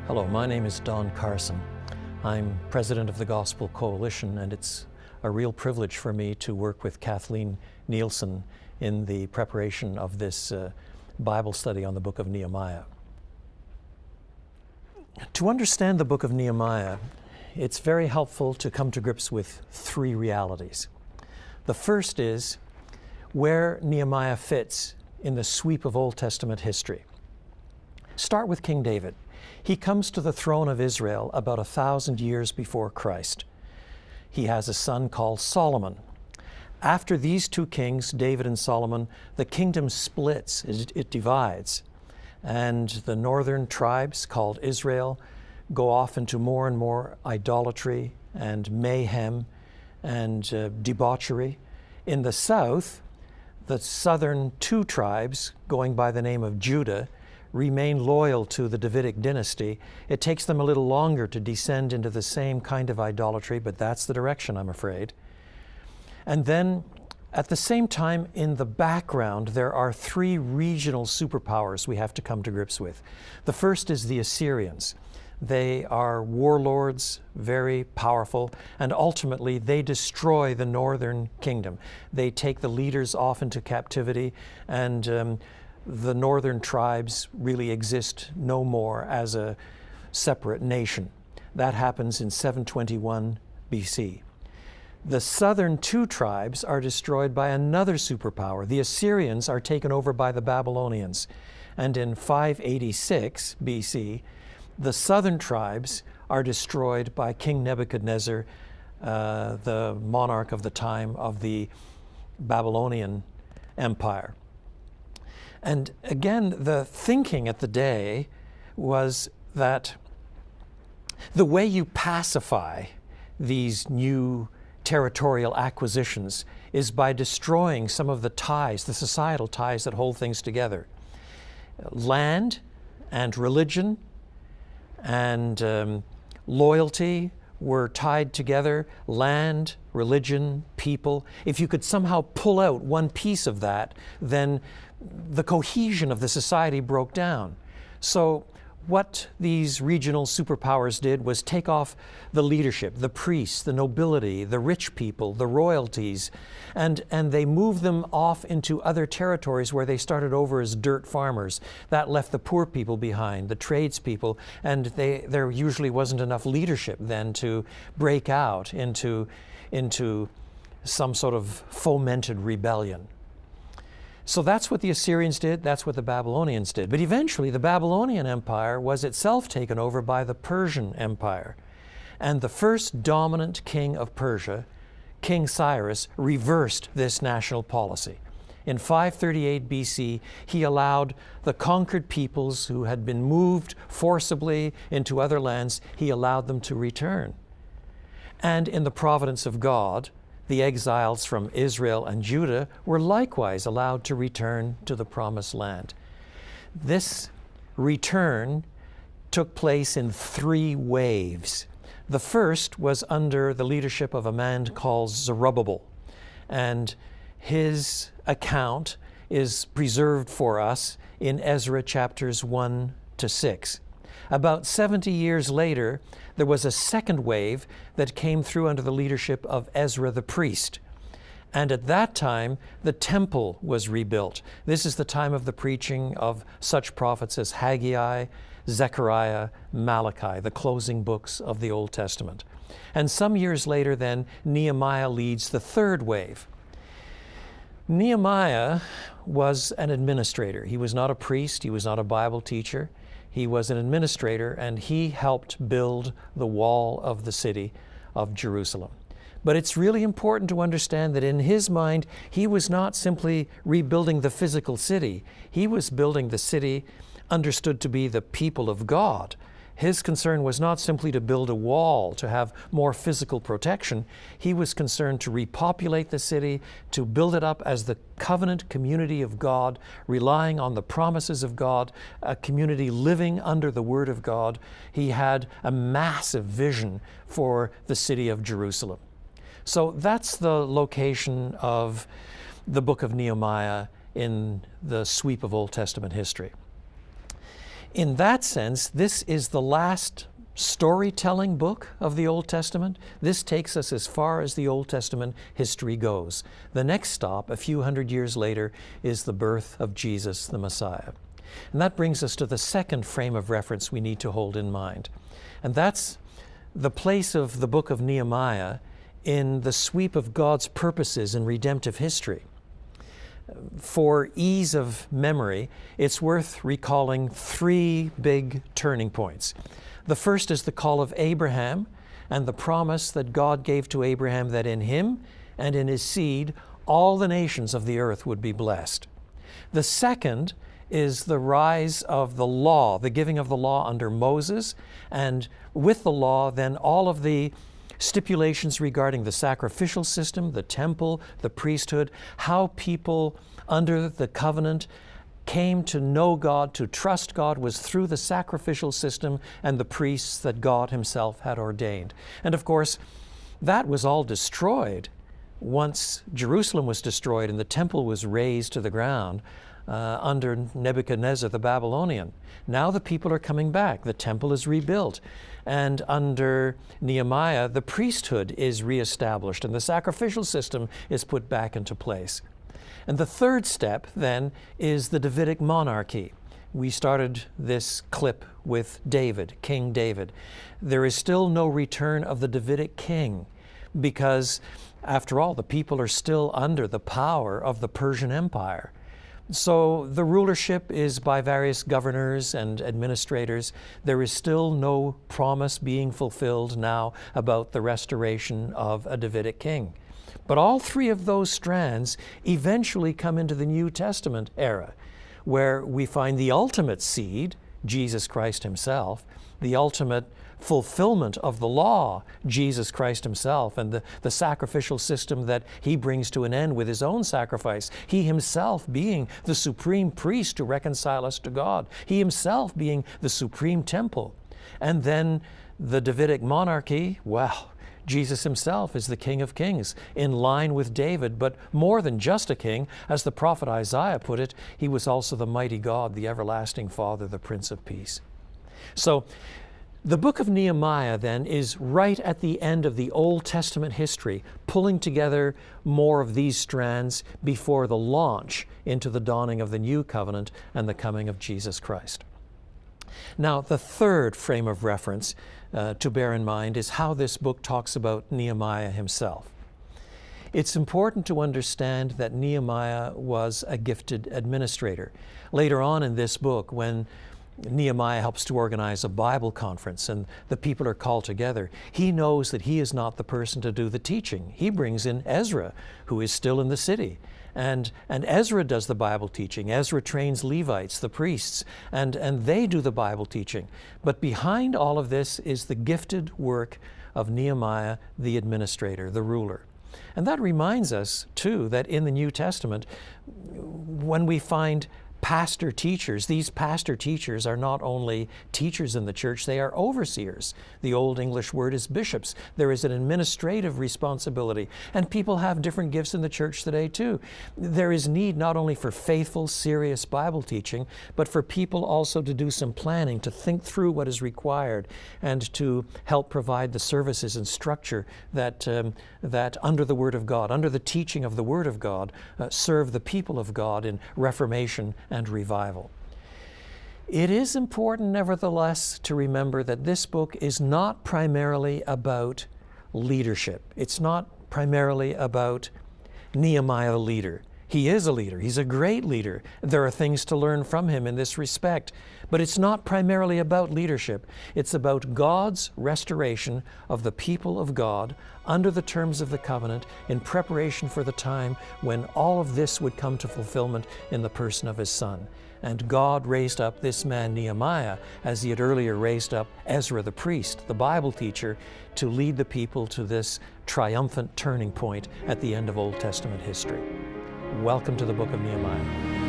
Hello, my name is Don Carson. I'm president of the Gospel Coalition, and it's a real privilege for me to work with Kathleen Nielsen in the preparation of this Bible study on the book of Nehemiah. To understand the book of Nehemiah, it's very helpful to come to grips with three realities. The first is where Nehemiah fits in the sweep of Old Testament history. Start with King David. He comes to the throne of Israel about 1,000 years before Christ. He has a son called Solomon. After these two kings, David and Solomon, the kingdom splits, it divides. And the northern tribes, called Israel, go off into more and more idolatry and mayhem and debauchery. In the south, the southern two tribes, going by the name of Judah, remain loyal to the Davidic dynasty. It takes them a little longer to descend into the same kind of idolatry, but that's the direction, I'm afraid. And then, at the same time, in the background, there are three regional superpowers we have to come to grips with. The first is the Assyrians. They are warlords, very powerful, and ultimately they destroy the northern kingdom. They take the leaders off into captivity, and the northern tribes really exist no more as a separate nation. That happens in 721 BC. The southern two tribes are destroyed by another superpower. The Assyrians are taken over by the Babylonians. And in 586 BC, the southern tribes are destroyed by King Nebuchadnezzar, the monarch of the time of the Babylonian Empire. And again, the thinking at the day was that the way you pacify these new territorial acquisitions is by destroying some of the ties, the societal ties that hold things together. Land and religion and loyalty were tied together. Land, religion, people. If you could somehow pull out one piece of that, then the cohesion of the society broke down. So what these regional superpowers did was take off the leadership, the priests, the nobility, the rich people, the royalties, and they moved them off into other territories where they started over as dirt farmers. That left the poor people behind, the tradespeople, and there usually wasn't enough leadership then to break out into some sort of fomented rebellion. So that's what the Assyrians did, that's what the Babylonians did. But eventually the Babylonian Empire was itself taken over by the Persian Empire. And the first dominant king of Persia, King Cyrus, reversed this national policy. In 538 BC, he allowed the conquered peoples who had been moved forcibly into other lands, he allowed them to return. And in the providence of God, the exiles from Israel and Judah were likewise allowed to return to the Promised Land. This return took place in three waves. The first was under the leadership of a man called Zerubbabel, and his account is preserved for us in Ezra chapters 1 to 6. About 70 years later, there was a second wave that came through under the leadership of Ezra the priest. And at that time, the temple was rebuilt. This is the time of the preaching of such prophets as Haggai, Zechariah, Malachi, the closing books of the Old Testament. And some years later then, Nehemiah leads the third wave. Nehemiah was an administrator. He was not a priest, he was not a Bible teacher. He was an administrator, and he helped build the wall of the city of Jerusalem. But it's really important to understand that in his mind, he was not simply rebuilding the physical city. He was building the city understood to be the people of God. His concern was not simply to build a wall to have more physical protection. He was concerned to repopulate the city, to build it up as the covenant community of God, relying on the promises of God, a community living under the Word of God. He had a massive vision for the city of Jerusalem. So that's the location of the book of Nehemiah in the sweep of Old Testament history. in that sense, this is the last storytelling book of the Old Testament. This takes us as far as the Old Testament history goes. The next stop, a few hundred years later, is the birth of Jesus the Messiah. And that brings us to the second frame of reference we need to hold in mind. And that's the place of the book of Nehemiah in the sweep of God's purposes in redemptive history. For ease of memory, it's worth recalling three big turning points. The first is the call of Abraham and the promise that God gave to Abraham that in him and in his seed all the nations of the earth would be blessed. The second is the rise of the law, the giving of the law under Moses, and with the law then all of the stipulations regarding the sacrificial system, the temple, the priesthood, how people under the covenant came to know God, to trust God, was through the sacrificial system and the priests that God himself had ordained. And of course, that was all destroyed once Jerusalem was destroyed and the temple was razed to the ground under Nebuchadnezzar the Babylonian. Now the people are coming back. The temple is rebuilt. And under Nehemiah, the priesthood is reestablished and the sacrificial system is put back into place. And the third step, then, is the Davidic monarchy. We started this clip with David, King David. There is still no return of the Davidic king because, after all, the people are still under the power of the Persian Empire. So the rulership is by various governors and administrators. There is still no promise being fulfilled now about the restoration of a Davidic king. But all three of those strands eventually come into the New Testament era, where we find the ultimate seed, Jesus Christ himself, the ultimate fulfillment of the law, Jesus Christ himself, and the sacrificial system that he brings to an end with his own sacrifice, he himself being the supreme priest to reconcile us to God, he himself being the supreme temple. And then the Davidic monarchy, well, Jesus himself is the King of Kings, in line with David, but more than just a king. As the prophet Isaiah put it, he was also the mighty God, the everlasting Father, the Prince of Peace. So the book of Nehemiah then is right at the end of the Old Testament history, pulling together more of these strands before the launch into the dawning of the new covenant and the coming of Jesus Christ. Now, the third frame of reference to bear in mind is how this book talks about Nehemiah himself. It's important to understand that Nehemiah was a gifted administrator. Later on in this book, when Nehemiah helps to organize a Bible conference and the people are called together, he knows that he is not the person to do the teaching. He brings in Ezra, who is still in the city. And Ezra does the Bible teaching. Ezra trains Levites, the priests, and they do the Bible teaching. But behind all of this is the gifted work of Nehemiah, the administrator, the ruler. And that reminds us, too, that in the New Testament, when we find pastor teachers, these pastor teachers are not only teachers in the church, they are overseers. The Old English word is bishops. There is an administrative responsibility, and people have different gifts in the church today too. There is need not only for faithful, serious Bible teaching, but for people also to do some planning, to think through what is required, and to help provide the services and structure that under the Word of God, under the teaching of the Word of God, serve the people of God in reformation and revival. It is important, nevertheless, to remember that this book is not primarily about leadership. It's not primarily about Nehemiah the leader. He is a leader. He's a great leader. There are things to learn from him in this respect. But it's not primarily about leadership. It's about God's restoration of the people of God under the terms of the covenant in preparation for the time when all of this would come to fulfillment in the person of his Son. And God raised up this man Nehemiah, as he had earlier raised up Ezra the priest, the Bible teacher, to lead the people to this triumphant turning point at the end of Old Testament history. Welcome to the book of Nehemiah.